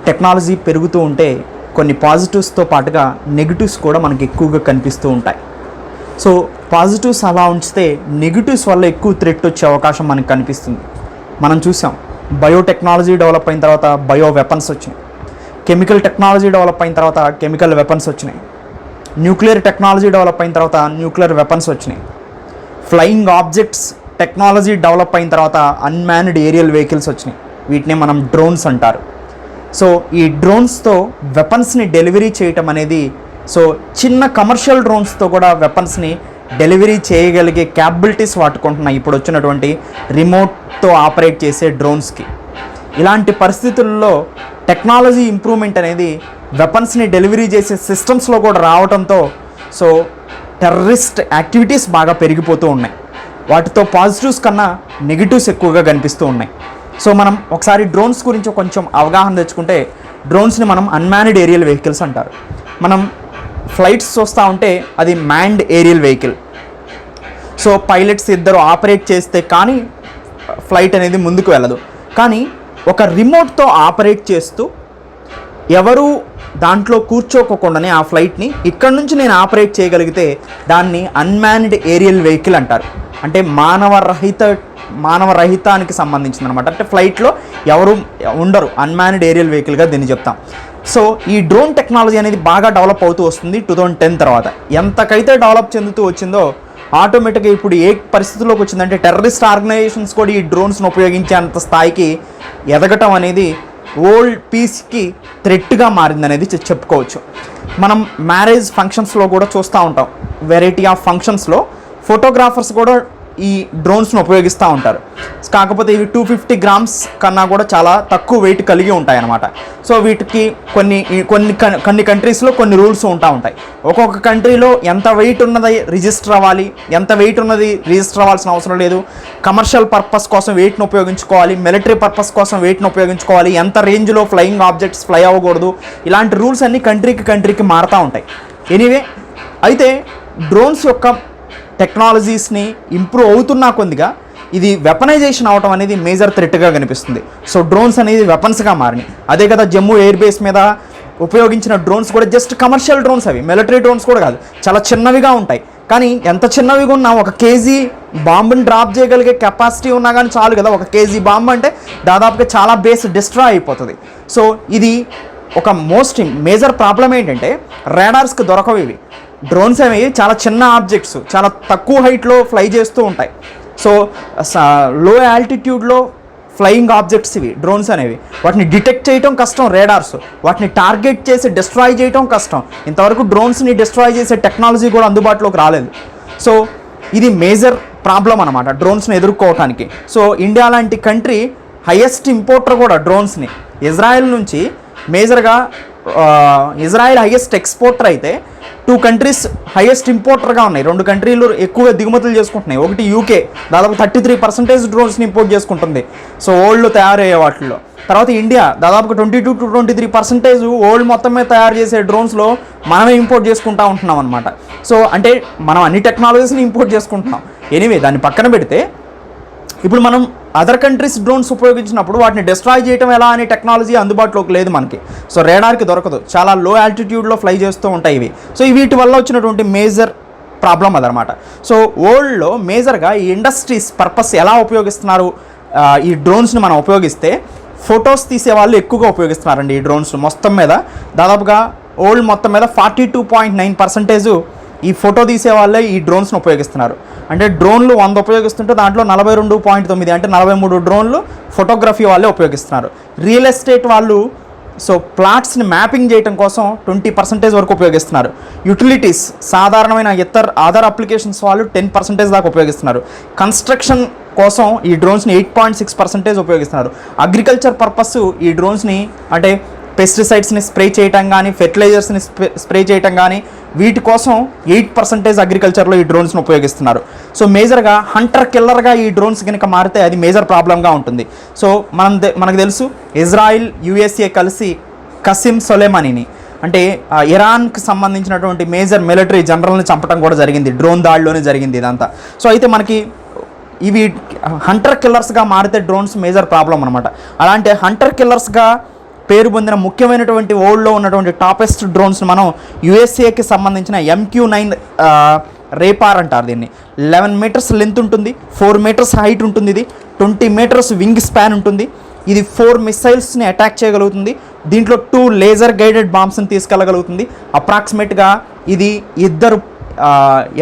Technology పెరుగుతూ ఉంటే కొన్ని పాజిటివ్స్తో పాటుగా నెగిటివ్స్ కూడా మనకి ఎక్కువగా కనిపిస్తూ ఉంటాయి. సో పాజిటివ్స్ అలా ఉంచితే నెగిటివ్స్ వల్ల ఎక్కువ థ్రెట్ వచ్చే అవకాశం మనకు కనిపిస్తుంది. మనం చూసాం, బయోటెక్నాలజీ డెవలప్ అయిన తర్వాత బయో వెపన్స్ వచ్చినాయి, కెమికల్ టెక్నాలజీ డెవలప్ అయిన తర్వాత కెమికల్ వెపన్స్ వచ్చినాయి, న్యూక్లియర్ టెక్నాలజీ డెవలప్ అయిన తర్వాత న్యూక్లియర్ వెపన్స్ వచ్చినాయి, ఫ్లయింగ్ ఆబ్జెక్ట్స్ టెక్నాలజీ డెవలప్ అయిన తర్వాత అన్మ్యాన్డ్ ఏరియల్ వెహికల్స్ వచ్చినాయి. వీటినే మనం డ్రోన్స్ అంటారు. సో ఈ డ్రోన్స్తో వెపన్స్ని డెలివరీ చేయటం అనేది, సో చిన్న కమర్షియల్ డ్రోన్స్తో కూడా వెపన్స్ని డెలివరీ చేయగలిగే క్యాపబిలిటీస్ వాడుకుంటున్నాయి ఇప్పుడు వచ్చినటువంటి రిమోట్తో ఆపరేట్ చేసే డ్రోన్స్కి. ఇలాంటి పరిస్థితుల్లో టెక్నాలజీ ఇంప్రూవ్మెంట్ అనేది వెపన్స్ని డెలివరీ చేసే సిస్టమ్స్లో కూడా రావడంతో సో టెర్రరిస్ట్ యాక్టివిటీస్ బాగా పెరిగిపోతూ ఉన్నాయి. వాటితో పాజిటివ్స్ కన్నా నెగిటివ్స్ ఎక్కువగా కనిపిస్తూ ఉన్నాయి. సో మనం ఒకసారి డ్రోన్స్ గురించి కొంచెం అవగాహన తెచ్చుకుంటే, డ్రోన్స్ని మనం అన్మ్యాన్డ్ ఏరియల్ వెహికల్స్ అంటారు. మనం ఫ్లైట్స్ చూస్తూ ఉంటే అది manned aerial vehicle. So pilots ఇద్దరు ఆపరేట్ చేస్తే కానీ ఫ్లైట్ అనేది ముందుకు వెళ్ళదు. కానీ ఒక రిమోట్తో ఆపరేట్ చేస్తూ ఎవరు దాంట్లో కూర్చోకోకుండానే ఆ ఫ్లైట్ని ఇక్కడ నుంచి నేను ఆపరేట్ చేయగలిగితే దాన్ని అన్మ్యాన్డ్ ఏరియల్ వెహికల్ అంటారు. అంటే మానవరహితానికి సంబంధించింది అనమాట. అంటే ఫ్లైట్లో ఎవరు ఉండరు, అన్మ్యాన్డ్ ఏరియల్ వెహికల్గా దీన్ని చెప్తాం. సో ఈ డ్రోన్ టెక్నాలజీ అనేది బాగా డెవలప్ అవుతూ వస్తుంది 2010 తర్వాత. ఎంతకైతే డెవలప్ చెందుతూ వచ్చిందో ఆటోమేటిక్గా ఇప్పుడు ఏ పరిస్థితుల్లోకి వచ్చిందంటే టెర్రరిస్ట్ ఆర్గనైజేషన్స్ కూడా ఈ డ్రోన్స్ను ఉపయోగించేంత స్థాయికి ఎదగటం అనేది వరల్డ్ పీస్కి థ్రెట్గా మారిందనేది చెప్పుకోవచ్చు. మనం మ్యారేజ్ ఫంక్షన్స్లో కూడా చూస్తూ ఉంటాం. వెరైటీ ఆఫ్ ఫంక్షన్స్లో ఫోటోగ్రాఫర్స్ కూడా ఈ డ్రోన్స్ను ఉపయోగిస్తూ ఉంటారు. కాకపోతే ఇవి 250 గ్రామ్స్ కన్నా కూడా చాలా తక్కువ వెయిట్ కలిగి ఉంటాయి అన్నమాట. సో వీటికి కొన్ని కంట్రీస్లో కొన్ని రూల్స్ ఉంటాయి. ఒక్కొక్క కంట్రీలో ఎంత వెయిట్ ఉన్నది రిజిస్టర్ అవ్వాలి, ఎంత వెయిట్ ఉన్నది రిజిస్టర్ అవ్వాల్సిన అవసరం లేదు, కమర్షియల్ పర్పస్ కోసం వెయిట్ను ఉపయోగించుకోవాలి, మిలిటరీ పర్పస్ కోసం వెయిట్ను ఉపయోగించుకోవాలి, ఎంత రేంజ్లో ఫ్లయింగ్ ఆబ్జెక్ట్స్ ఫ్లై అవ్వకూడదు, ఇలాంటి రూల్స్ అన్నీ కంట్రీకి మారుతూ ఉంటాయి. ఎనీవే, అయితే డ్రోన్స్ యొక్క టెక్నాలజీస్ని ఇంప్రూవ్ అవుతున్నా కొద్దిగా ఇది వెపనైజేషన్ అవటం అనేది మేజర్ థ్రెట్గా కనిపిస్తుంది. సో డ్రోన్స్ అనేది వెపన్స్గా మారినాయి. అదే కదా జమ్మూ ఎయిర్ బేస్ మీద ఉపయోగించిన డ్రోన్స్ కూడా జస్ట్ కమర్షియల్ డ్రోన్స్, అవి మిలిటరీ డ్రోన్స్ కూడా కాదు, చాలా చిన్నవిగా ఉంటాయి. కానీ ఎంత చిన్నవిగా ఉన్నా 1 కేజీ బాంబుని డ్రాప్ చేయగలిగే కెపాసిటీ ఉన్నా కానీ చాలు కదా. 1 కేజీ బాంబు అంటే దాదాపుగా చాలా బేస్ డిస్ట్రాయ్ అయిపోతుంది. సో ఇది ఒక మేజర్ ప్రాబ్లం ఏంటంటే రాడార్స్కి దొరకవు ఇవి. డ్రోన్స్ అనేవి చాలా చిన్న ఆబ్జెక్ట్స్, చాలా తక్కువ హైట్లో ఫ్లై చేస్తూ ఉంటాయి. సో లో ఆల్టిట్యూడ్లో ఫ్లయింగ్ ఆబ్జెక్ట్స్ ఇవి డ్రోన్స్ అనేవి. వాటిని డిటెక్ట్ చేయడం కష్టం రాడార్స్, వాటిని టార్గెట్ చేసి డిస్ట్రాయ్ చేయడం కష్టం. ఇంతవరకు డ్రోన్స్ని డిస్ట్రాయ్ చేసే టెక్నాలజీ కూడా అందుబాటులోకి రాలేదు. సో ఇది మేజర్ ప్రాబ్లం అనమాట డ్రోన్స్ని ఎదుర్కోవటానికి. సో ఇండియా లాంటి కంట్రీ హైయెస్ట్ ఇంపోర్టర్ కూడా డ్రోన్స్ని. ఇజ్రాయెల్ నుంచి మేజర్గా ఇజ్రాయెల్ హైయెస్ట్ ఎక్స్పోర్టర్ అయితే 2 కంట్రీస్ హైయెస్ట్ ఇంపోర్టర్గా ఉన్నాయి. 2 కంట్రీలు ఎక్కువగా దిగుమతులు చేసుకుంటున్నాయి. ఒకటి యూకే, దాదాపు 33% డ్రోన్స్ని ఇంపోర్ట్ చేసుకుంటుంది సో వరల్డ్లో తయారయ్యే వాటిల్లో. తర్వాత ఇండియా దాదాపుగా 22 to 23% వరల్డ్ మొత్తం మీద తయారు చేసే డ్రోన్స్లో మనమే ఇంపోర్ట్ చేసుకుంటూ ఉంటున్నాం అనమాట. సో అంటే మనం అన్ని టెక్నాలజీస్ని ఇంపోర్ట్ చేసుకుంటున్నాం. ఎనీవే, దాన్ని పక్కన పెడితే ఇప్పుడు మనం అదర్ కంట్రీస్ డ్రోన్స్ ఉపయోగించినప్పుడు వాటిని డిస్ట్రాయ్ చేయడం ఎలా అనే టెక్నాలజీ అందుబాటులోకి లేదు మనకి. సో రాడార్కి దొరకదు, చాలా లో ఆల్టిట్యూడ్లో ఫ్లై చేస్తూ ఉంటాయి ఇవి. సో వీటి వల్ల వచ్చినటువంటి మేజర్ ప్రాబ్లం అదనమాట. సో వరల్డ్లో మేజర్గా ఈ ఇండస్ట్రీస్ పర్పస్ ఎలా ఉపయోగిస్తున్నారు ఈ డ్రోన్స్ని మనం ఉపయోగిస్తే, ఫొటోస్ తీసే వాళ్ళు ఎక్కువగా ఉపయోగిస్తున్నారండి ఈ డ్రోన్స్. మొత్తం మీద దాదాపుగా వరల్డ్ మొత్తం మీద 42.9% ఈ ఫోటో తీసే వాళ్ళే ఈ డ్రోన్స్ని ఉపయోగిస్తున్నారు. అంటే డ్రోన్లు 100 ఉపయోగిస్తుంటే దాంట్లో 42.9 అంటే 43 డ్రోన్లు ఫోటోగ్రఫీ వాళ్ళే ఉపయోగిస్తున్నారు. రియల్ ఎస్టేట్ వాళ్ళు సో ప్లాట్స్ని మ్యాపింగ్ చేయడం కోసం 20% వరకు ఉపయోగిస్తున్నారు. యూటిలిటీస్ సాధారణమైన అదర్ అప్లికేషన్స్ వాళ్ళు 10% దాకా ఉపయోగిస్తున్నారు. కన్స్ట్రక్షన్ కోసం ఈ డ్రోన్స్ని 8.6% ఉపయోగిస్తున్నారు. అగ్రికల్చర్ పర్పస్ ఈ డ్రోన్స్ని అంటే పెస్టిసైడ్స్ని స్ప్రే చేయటం కానీ, ఫెర్టిలైజర్స్ని స్ప్రే చేయటం కానీ, వీటి కోసం 8% అగ్రికల్చర్లో ఈ డ్రోన్స్ని ఉపయోగిస్తున్నారు. సో మేజర్గా హంటర్ కిల్లర్గా ఈ డ్రోన్స్ కనుక మారితే అది మేజర్ ప్రాబ్లంగా ఉంటుంది. సో మనకు తెలుసు ఇజ్రాయిల్ యుఎస్ఏ కలిసి కసిమ్ సొలైమానీని అంటే ఇరాన్కి సంబంధించినటువంటి మేజర్ మిలిటరీ జనరల్ని చంపడం కూడా జరిగింది. డ్రోన్ దాడిలోనే జరిగింది ఇదంతా. సో అయితే మనకి ఇవి హంటర్ కిల్లర్స్గా మారితే డ్రోన్స్ మేజర్ ప్రాబ్లం అనమాట. అలాంటి హంటర్ కిల్లర్స్గా పేరు పొందిన ముఖ్యమైనటువంటి వరల్డ్లో ఉన్నటువంటి టాపెస్ట్ డ్రోన్స్ మనం యుఎస్ఏకి సంబంధించిన MQ-9 రేపార్ అంటారు దీన్ని. 11 మీటర్స్ లెంత్ ఉంటుంది, 4 మీటర్స్ హైట్ ఉంటుంది, ఇది 20 మీటర్స్ వింగ్ స్పాన్ ఉంటుంది. ఇది 4 మిసైల్స్ని అటాక్ చేయగలుగుతుంది. దీంట్లో 2 లేజర్ గైడెడ్ బాంబ్స్ని తీసుకెళ్ళగలుగుతుంది. అప్రాక్సిమేట్గా ఇది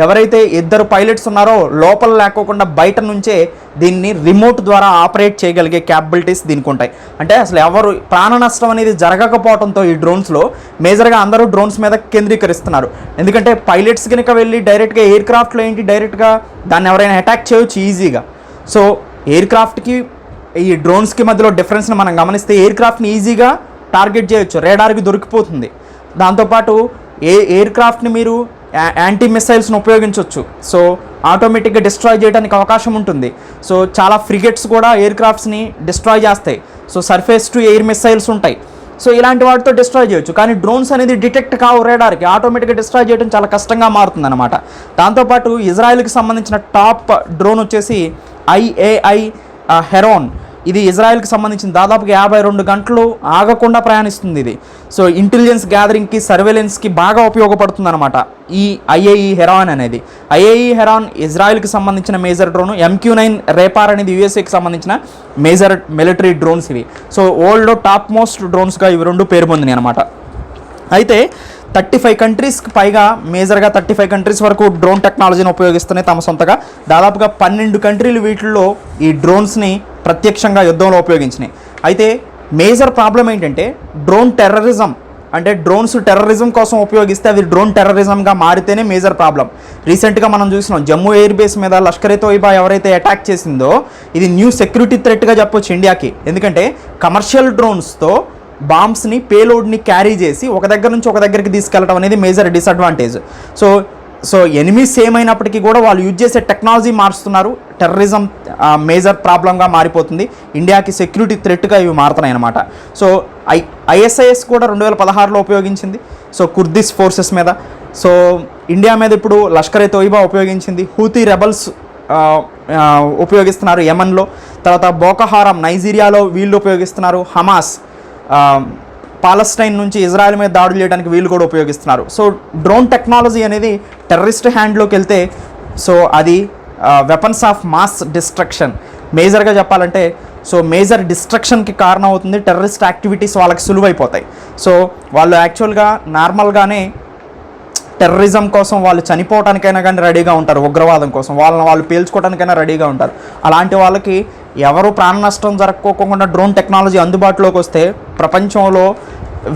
ఎవరైతే ఇద్దరు పైలట్స్ ఉన్నారో లోపల లేకోకుండా బయట నుంచే దీన్ని రిమోట్ ద్వారా ఆపరేట్ చేయగలిగే క్యాపబిలిటీస్ దీనికి ఉంటాయి. అంటే అసలు ఎవరు ప్రాణ నష్టం అనేది జరగకపోవడంతో ఈ డ్రోన్స్లో మేజర్గా అందరూ డ్రోన్స్ మీద కేంద్రీకరిస్తున్నారు. ఎందుకంటే పైలట్స్ కనుక వెళ్ళి డైరెక్ట్గా ఎయిర్ క్రాఫ్ట్లో ఏంటి డైరెక్ట్గా దాన్ని ఎవరైనా అటాక్ చేయొచ్చు ఈజీగా. సో ఎయిర్ క్రాఫ్ట్కి ఈ డ్రోన్స్కి మధ్యలో డిఫరెన్స్ని మనం గమనిస్తే ఎయిర్ క్రాఫ్ట్ని ఈజీగా టార్గెట్ చేయొచ్చు, రేడార్కి దొరికిపోతుంది. దాంతోపాటు ఎయిర్ క్రాఫ్ట్ని మీరు యాంటీ మిసైల్స్ని ఉపయోగించవచ్చు. సో ఆటోమేటిక్గా డిస్ట్రాయ్ చేయడానికి అవకాశం ఉంటుంది. సో చాలా ఫ్రిగేట్స్ కూడా ఎయిర్ క్రాఫ్ట్స్ని డిస్ట్రాయ్ చేస్తాయి. So surface to air missiles ఉంటాయి. సో ఇలాంటి వాటితో డిస్ట్రాయ్ చేయొచ్చు. కానీ డ్రోన్స్ అనేది డిటెక్ట్ కావు రేడార్కి, ఆటోమేటిక్గా డిస్ట్రాయ్ చేయడం చాలా కష్టంగా మారుతుంది అనమాట. దాంతోపాటు ఇజ్రాయెల్కి సంబంధించిన టాప్ డ్రోన్ వచ్చేసి IAI హెరాన్. ఇది ఇజ్రాయెల్కి సంబంధించిన దాదాపుగా 52 గంటలు ఆగకుండా ప్రయాణిస్తుంది ఇది. సో ఇంటెలిజెన్స్ గ్యాదరింగ్కి, సర్వేలెన్స్కి బాగా ఉపయోగపడుతుంది అనమాట ఈ IAE హెరాన్ అనేది. IAE హెరాన్ ఇజ్రాయెల్కి సంబంధించిన మేజర్ డ్రోన్. MQ-9 రేపార్ అనేది యూఎస్ఏకి సంబంధించిన మేజర్ మిలిటరీ డ్రోన్స్ ఇవి. సో వరల్డ్లో టాప్ మోస్ట్ డ్రోన్స్గా ఇవి 2 పేరు పొందినాయి అనమాట. అయితే 35 కంట్రీస్కి పైగా, మేజర్గా 35 కంట్రీస్ వరకు డ్రోన్ టెక్నాలజీని ఉపయోగిస్తున్నాయి తమ సొంతగా. దాదాపుగా 12 కంట్రీలు వీటిల్లో ఈ డ్రోన్స్ని ప్రత్యక్షంగా యుద్ధంలో ఉపయోగించినాయి. అయితే మేజర్ ప్రాబ్లం ఏంటంటే డ్రోన్ టెర్రరిజం. అంటే డ్రోన్స్ టెర్రరిజం కోసం ఉపయోగిస్తే అది డ్రోన్ టెర్రరిజంగా మారితేనే మేజర్ ప్రాబ్లం. రీసెంట్గా మనం చూసినాం జమ్మూ ఎయిర్ బేస్ మీద లష్కర్-e-తోయిబా ఎవరైతే అటాక్ చేసిందో ఇది న్యూ సెక్యూరిటీ థ్రెట్గా చెప్పొచ్చు ఇండియాకి. ఎందుకంటే కమర్షియల్ డ్రోన్స్తో బాంబ్స్ని, పేలోడ్ని క్యారీ చేసి ఒక దగ్గర నుంచి ఒక దగ్గరికి తీసుకెళ్ళడం అనేది major disadvantage. So enemies same అయినప్పటికీ కూడా వాళ్ళు యూజ్ చేసే టెక్నాలజీ మారుస్తున్నారు. టెర్రరిజం మేజర్ ప్రాబ్లంగా మారిపోతుంది. ఇండియాకి సెక్యూరిటీ థ్రెట్గా ఇవి మారుతున్నాయి అన్నమాట. సో ISIS కూడా 2016లో ఉపయోగించింది. సో కుర్దిష్ ఫోర్సెస్ మీద. సో ఇండియా మీద ఇప్పుడు లష్కర్-e-తోయిబా ఉపయోగించింది. హూతీ రెబల్స్ ఉపయోగిస్తున్నారు యెమెన్లో. తర్వాత బోకో హరామ్ నైజీరియాలో వీళ్ళు ఉపయోగిస్తున్నారు. హమాస్ పాలస్టైన్ నుంచి ఇజ్రాయెల్ మీద దాడులు చేయడానికి వీళ్ళు కూడా ఉపయోగిస్తున్నారు. సో డ్రోన్ టెక్నాలజీ అనేది టెర్రరిస్ట్ హ్యాండ్లోకి వెళ్తే సో అది వెపన్స్ ఆఫ్ మాస్ డిస్ట్రక్షన్ మేజర్గా చెప్పాలంటే. సో మేజర్ డిస్ట్రక్షన్కి కారణం అవుతుంది. టెర్రరిస్ట్ యాక్టివిటీస్ వాళ్ళకి సులువైపోతాయి. సో వాళ్ళు యాక్చువల్గా నార్మల్గానే టెర్రరిజం కోసం వాళ్ళు చనిపోవడానికైనా కానీ రెడీగా ఉంటారు, ఉగ్రవాదం కోసం వాళ్ళు పేల్చుకోవడానికైనా రెడీగా ఉంటారు. అలాంటి వాళ్ళకి ఎవరు ప్రాణ నష్టం జరగకోకుండా డ్రోన్ టెక్నాలజీ అందుబాటులోకి వస్తే ప్రపంచంలో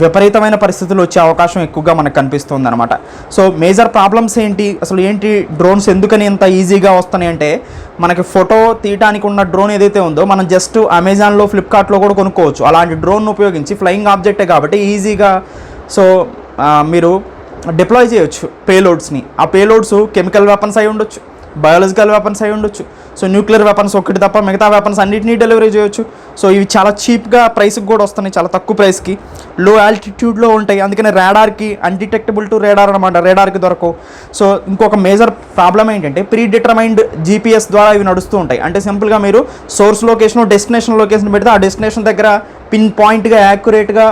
విపరీతమైన పరిస్థితులు వచ్చే అవకాశం ఎక్కువగా మనకు కనిపిస్తుంది అనమాట. సో మేజర్ ప్రాబ్లమ్స్ ఏంటి, అసలు ఏంటి డ్రోన్స్ ఎందుకని ఇంత ఈజీగా వస్తున్నాయి అంటే, మనకి ఫోటో తీయడానికి ఉన్న డ్రోన్ ఏదైతే ఉందో మనం జస్ట్ అమెజాన్లో, ఫ్లిప్కార్ట్లో కూడా కొనుక్కోవచ్చు. అలాంటి డ్రోన్ ఉపయోగించి ఫ్లయింగ్ ఆబ్జెక్టే కాబట్టి ఈజీగా సో మీరు డిప్లాయ్ చేయొచ్చు పేలోడ్స్ని. ఆ పేలోడ్స్ కెమికల్ వెపన్స్ అయి ఉండొచ్చు, బయాలజికల్ వెపన్స్ అయి ఉండొచ్చు. సో న్యూక్లియర్ వెపన్స్ ఒకటి తప్ప మిగతా వెపన్స్ అన్నిటినీ డెలివరీ చేయొచ్చు. సో ఇవి చాలా చీప్గా ప్రైస్కి కూడా వస్తున్నాయి, చాలా తక్కువ ప్రైస్కి, లో ఆల్టిట్యూడ్లో ఉంటాయి. అందుకని రేడార్కి అన్డిటెక్టబుల్ టు రేడార్ అనమాట, రేడార్కి దొరకవు. సో ఇంకొక మేజర్ ప్రాబ్లం ఏంటంటే ప్రీ డిటర్మైన్డ్ GPS ద్వారా ఇవి నడుస్తూ ఉంటాయి. అంటే సింపుల్గా మీరు సోర్స్ లొకేషన్, డెస్టినేషన్ లొకేషన్ పెడితే ఆ డెస్టినేషన్ దగ్గర పిన్ పాయింట్గా యాక్యురేట్గా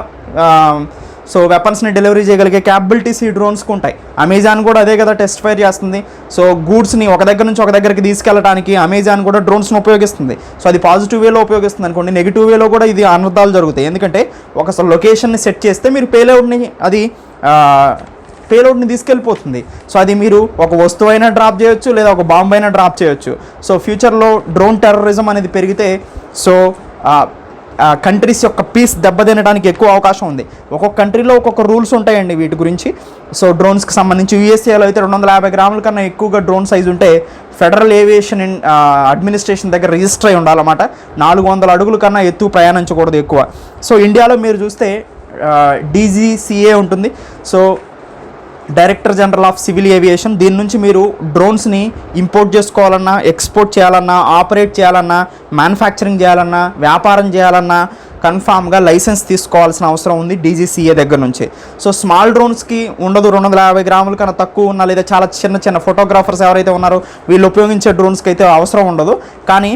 సో వెపన్స్ని డెలివరీ చేయగలిగే క్యాపబిలిటీస్ ఈ డ్రోన్స్కి ఉంటాయి. అమెజాన్ కూడా అదే కదా టెస్ట్ ఫైర్ చేస్తుంది. సో గూడ్స్ని ఒక దగ్గర నుంచి ఒక దగ్గరికి తీసుకెళ్ళడానికి అమెజాన్ కూడా డ్రోన్స్ని ఉపయోగిస్తుంది. సో అది పాజిటివ్ వేలో ఉపయోగిస్తుంది అనుకోండి, నెగిటివ్ వేలో కూడా ఇది అనర్థాలు జరుగుతాయి. ఎందుకంటే ఒక లొకేషన్ని సెట్ చేస్తే మీరు పేలోడ్ని తీసుకెళ్ళిపోతుంది. సో అది మీరు ఒక వస్తువు అయినా డ్రాప్ చేయొచ్చు, లేదా ఒక బాంబు అయినా డ్రాప్ చేయొచ్చు. సో ఫ్యూచర్లో డ్రోన్ టెర్రరిజం అనేది పెరిగితే సో కంట్రీస్ యొక్క పీస్ దెబ్బతినడానికి ఎక్కువ అవకాశం ఉంది. ఒక్కొక్క కంట్రీలో ఒక్కొక్క రూల్స్ ఉంటాయండి వీటి గురించి. సో డ్రోన్స్కి సంబంధించి యూఎస్ఏలో అయితే 250 గ్రాముల కన్నా ఎక్కువగా డ్రోన్ సైజు ఉంటే ఫెడరల్ ఏవియేషన్ అడ్మినిస్ట్రేషన్ దగ్గర రిజిస్టర్ అయి ఉండాలన్నమాట. 400 అడుగుల కన్నా ఎత్తు ప్రయాణించకూడదు ఎక్కువ. సో ఇండియాలో మీరు చూస్తే DGCA ఉంటుంది. So director general of civil aviation. దీని నుంచి మీరు డ్రోన్స్ని ఇంపోర్ట్ చేసుకోవాలన్నా, ఎక్స్పోర్ట్ చేయాలన్నా, ఆపరేట్ చేయాలన్నా, మ్యానుఫ్యాక్చరింగ్ చేయాలన్నా, వ్యాపారం చేయాలన్నా కన్ఫామ్గా లైసెన్స్ తీసుకోవాల్సిన అవసరం ఉంది DGCA దగ్గర నుంచి. సో స్మాల్ డ్రోన్స్కి ఉండదు. 250 గ్రాముల కన్నా తక్కువ ఉన్న లేదా చాలా చిన్న చిన్న ఫోటోగ్రాఫర్స్ ఎవరైతే ఉన్నారో వీళ్ళు ఉపయోగించే డ్రోన్స్కి అయితే అవసరం ఉండదు. కానీ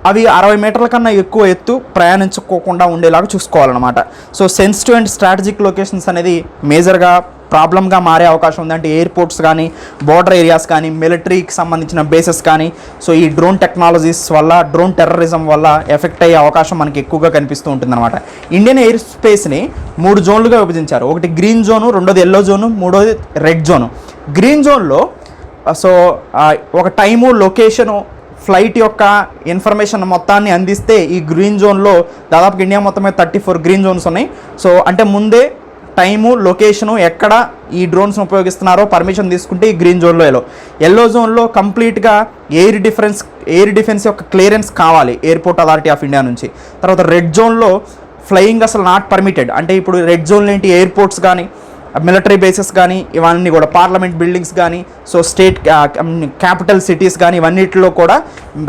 అవి 60 మీటర్ల కన్నా ఎక్కువ ఎత్తు ప్రయాణించుకోకుండా ఉండేలాగా చూసుకోవాలన్నమాట. So sensitive and strategic locations అనేది మేజర్గా ప్రాబ్లమ్గా మారే అవకాశం ఉంది. అంటే ఎయిర్పోర్ట్స్ కానీ, బోర్డర్ ఏరియాస్ కానీ, మిలిటరీకి సంబంధించిన బేసెస్ కానీ, సో ఈ డ్రోన్ టెక్నాలజీస్ వల్ల, డ్రోన్ టెర్రరిజం వల్ల ఎఫెక్ట్ అయ్యే అవకాశం మనకి ఎక్కువగా కనిపిస్తూ ఉంటుందన్నమాట. ఇండియన్ ఎయిర్ స్పేస్ని 3 జోన్లుగా విభజించారు. ఒకటి గ్రీన్ జోను, రెండోది ఎల్లో జోను, మూడోది రెడ్ జోను. గ్రీన్ జోన్లో సో ఒక టైము, లొకేషను, ఫ్లైట్ యొక్క ఇన్ఫర్మేషన్ మొత్తాన్ని అందిస్తే ఈ గ్రీన్ జోన్లో దాదాపు ఇండియా మొత్తం మీద 34 గ్రీన్ జోన్స్ ఉన్నాయి. సో అంటే ముందే టైము, లొకేషను, ఎక్కడ ఈ డ్రోన్స్ని ఉపయోగిస్తున్నారో పర్మిషన్ తీసుకుంటే ఈ గ్రీన్ జోన్లో ఎల్లో జోన్లో కంప్లీట్గా ఎయిర్ డిఫెన్స్ యొక్క క్లియరెన్స్ కావాలి ఎయిర్పోర్ట్ అథారిటీ ఆఫ్ ఇండియా నుంచి. తర్వాత రెడ్ జోన్లో ఫ్లయింగ్ అసలు నాట్ పర్మిటెడ్. అంటే ఇప్పుడు రెడ్ జోన్లో ఏంటి, ఎయిర్పోర్ట్స్ కానీ, మిలిటరీ బేసెస్ కానీ, ఇవన్నీ కూడా పార్లమెంట్ బిల్డింగ్స్ కానీ, సో స్టేట్ క్యాపిటల్ సిటీస్ కానీ, ఇవన్నిటిలో కూడా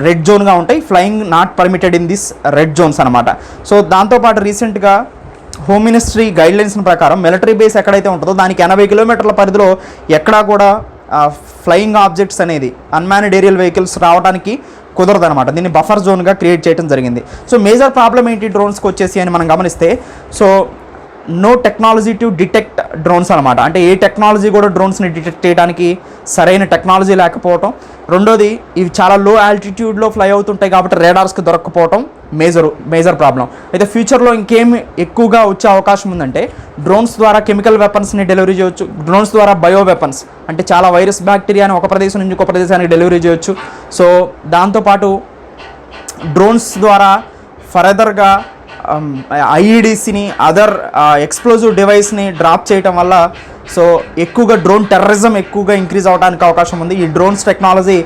రెడ్ జోన్గా ఉంటాయి. Flying not permitted in this red zones అనమాట. సో దాంతోపాటు రీసెంట్గా హోమ్ మినిస్ట్రీ గైడ్లైన్స్ ప్రకారం మిలిటరీ బేస్ ఎక్కడైతే ఉంటుందో దానికి 80 కిలోమీటర్ల పరిధిలో ఎక్కడా కూడా ఫ్లయింగ్ ఆబ్జెక్ట్స్ అనేది, అన్మాన్డ్ ఏరియల్ వెహికల్స్ రావడానికి కుదరదనమాట. దీన్ని బఫర్ జోన్గా క్రియేట్ చేయడం జరిగింది. సో మేజర్ ప్రాబ్లం ఏంటి డ్రోన్స్కి వచ్చేసి అని మనం గమనిస్తే, so no technology to detect drones అనమాట. అంటే ఏ టెక్నాలజీ కూడా డ్రోన్స్ని డిటెక్ట్ చేయడానికి సరైన టెక్నాలజీ లేకపోవటం. రెండోది, ఇవి చాలా లో ఆల్టిట్యూడ్లో ఫ్లై అవుతుంటాయి కాబట్టి రేడార్స్కి దొరకకపోవటం మేజర్ ప్రాబ్లం. అయితే ఫ్యూచర్లో ఇంకేం ఎక్కువగా వచ్చే అవకాశం ఉందంటే, డ్రోన్స్ ద్వారా కెమికల్ వెపన్స్ని డెలివరీ చేయొచ్చు. డ్రోన్స్ ద్వారా బయో వెపన్స్, అంటే చాలా వైరస్ బ్యాక్టీరియాని ఒక ప్రదేశం నుంచి ఇంకొక ప్రదేశానికి డెలివరీ చేయొచ్చు. సో దాంతోపాటు డ్రోన్స్ ద్వారా ఫర్దర్గా ఐఈడీసీని, అదర్ ఎక్స్ప్లోజివ్ డివైస్ని డ్రాప్ చేయటం వల్ల సో ఎక్కువగా డ్రోన్ టెర్రరిజం ఎక్కువగా ఇంక్రీజ్ అవడానికి అవకాశం ఉంది. ఈ డ్రోన్స్ టెక్నాలజీ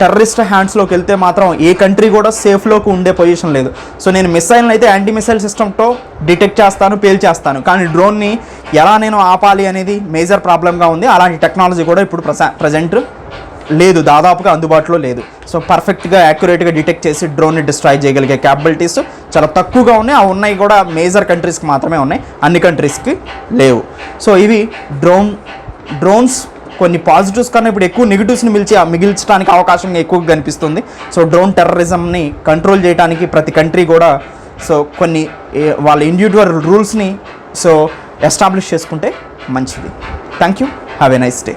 టెర్రరిస్ట్ హ్యాండ్స్లోకి వెళ్తే మాత్రం ఏ కంట్రీ కూడా సేఫ్లోకి ఉండే పొజిషన్ లేదు. సో నేను మిసైల్ని అయితే యాంటీ మిసైల్ సిస్టమ్తో డిటెక్ట్ చేస్తాను, పేల్చేస్తాను, కానీ డ్రోన్ని ఎలా నేను ఆపాలి అనేది మేజర్ ప్రాబ్లంగా ఉంది. అలాంటి టెక్నాలజీ కూడా ఇప్పుడు ప్రజెంట్ లేదు, దాదాపుగా అందుబాటులో లేదు. సో పర్ఫెక్ట్గా యాక్యురేట్గా డిటెక్ట్ చేసి డ్రోన్ని డిస్ట్రాయ్ చేయగలిగే క్యాపబిలిటీస్ చాలా తక్కువగా ఉన్నాయి. ఆ ఉన్నాయి కూడా మేజర్ కంట్రీస్కి మాత్రమే ఉన్నాయి, అన్ని కంట్రీస్కి లేవు. సో ఇవి డ్రోన్స్ కొన్ని పాజిటివ్స్ కన్నా ఇప్పుడు ఎక్కువ నెగిటివ్స్ని మిగిల్చడానికి అవకాశం ఎక్కువగా కనిపిస్తుంది. సో డ్రోన్ టెర్రరిజంని కంట్రోల్ చేయడానికి ప్రతి కంట్రీ కూడా సో కొన్ని వాళ్ళ ఇండివిజువల్ రూల్స్ని సో ఎస్టాబ్లిష్ చేసుకుంటే మంచిది. Thank you. Have a nice day.